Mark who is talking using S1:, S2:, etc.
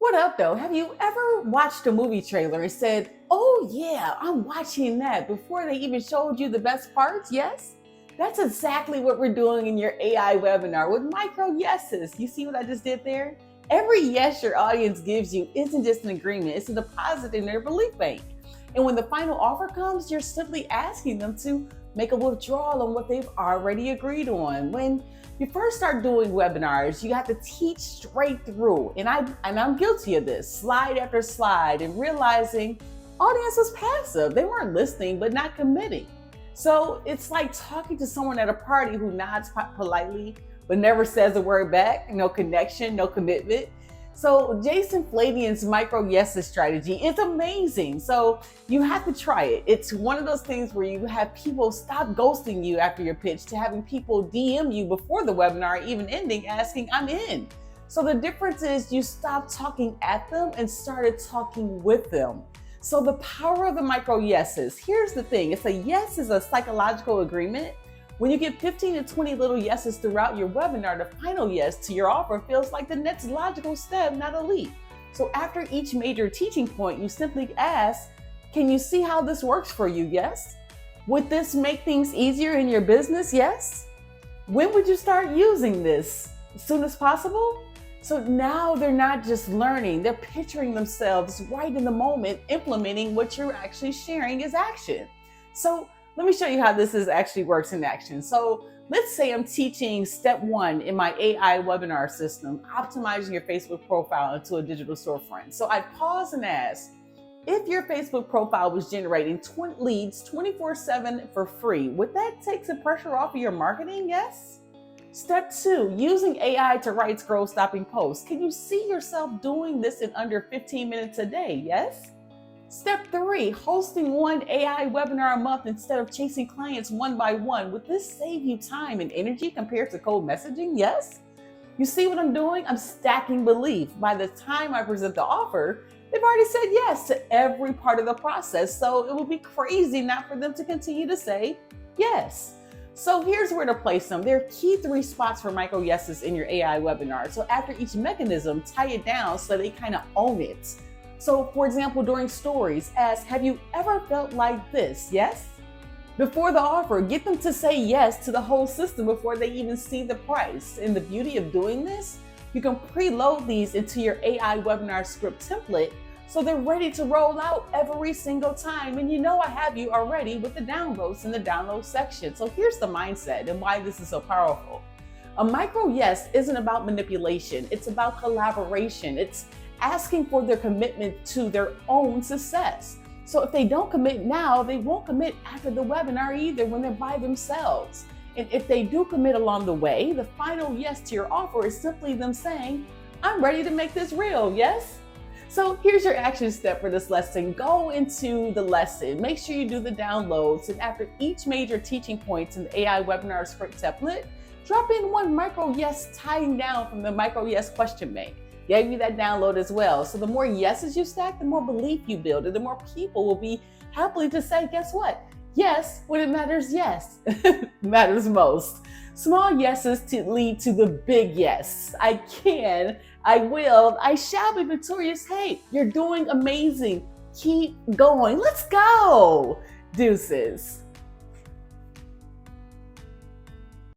S1: What up, though? Have you ever watched a movie trailer and said, "Oh, yeah, I'm watching that," before they even showed you the best parts? Yes? That's exactly what we're doing in your AI webinar with micro yeses. You see what I just did there? Every yes your audience gives you isn't just an agreement, it's a deposit in their belief bank. And when the final offer comes, you're simply asking them to make a withdrawal on what they've already agreed on. When you first start doing webinars, you have to teach straight through. And I'm guilty of this, slide after slide, and realizing audience was passive. They weren't listening, but not committing. So it's like talking to someone at a party who nods politely, but never says a word back. No connection, no commitment. So Jason Fladlien's micro yeses strategy is amazing. So you have to try it. It's one of those things where you have people stop ghosting you after your pitch to having people DM you before the webinar even ending asking, "I'm in." So the difference is you stop talking at them and started talking with them. So the power of the micro yeses, here's the thing. It's a yes is a psychological agreement. When you get 15 to 20 little yeses throughout your webinar, the final yes to your offer feels like the next logical step, not a leap. So after each major teaching point, you simply ask, "Can you see how this works for you?" Yes. "Would this make things easier in your business?" Yes. "When would you start using this?" "As soon as possible." So now they're not just learning, they're picturing themselves right in the moment, implementing what you're actually sharing as action. So let me show you how this actually works in action. So let's say I'm teaching step one in my AI webinar system, optimizing your Facebook profile into a digital storefront. So I pause and ask, if your Facebook profile was generating 20 leads 24/7 for free, would that take some pressure off of your marketing? Yes. Step two, using AI to write scroll stopping posts. Can you see yourself doing this in under 15 minutes a day? Yes. Step three, hosting one AI webinar a month instead of chasing clients one by one. Would this save you time and energy compared to cold messaging? Yes. You see what I'm doing? I'm stacking belief. By the time I present the offer, they've already said yes to every part of the process. So it would be crazy not for them to continue to say yes. So here's where to place them. There are key three spots for micro yeses in your AI webinar. So after each mechanism, tie it down so they kind of own it. So for example, during stories, ask, "Have you ever felt like this?" Yes. Before the offer, get them to say yes to the whole system before they even see the price. And the beauty of doing this, you can preload these into your AI webinar script template so they're ready to roll out every single time. And you know I have you already with the downloads in the download section. So here's the mindset and why this is so powerful. A micro yes isn't about manipulation. It's about collaboration. It's asking for their commitment to their own success. So if they don't commit now, they won't commit after the webinar either when they're by themselves. And if they do commit along the way, the final yes to your offer is simply them saying, "I'm ready to make this real." Yes. So here's your action step for this lesson. Go into the lesson. Make sure you do the downloads. And after each major teaching points in the AI webinar script template, drop in one micro yes tying down from the micro yes question bank. Gave you that download as well. So the more yeses you stack, the more belief you build, and the more people will be happily to say, "Guess what? Yes, when it matters, yes, matters most." Small yeses to lead to the big yes. I can, I will, I shall be victorious. Hey, you're doing amazing. Keep going. Let's go. Deuces.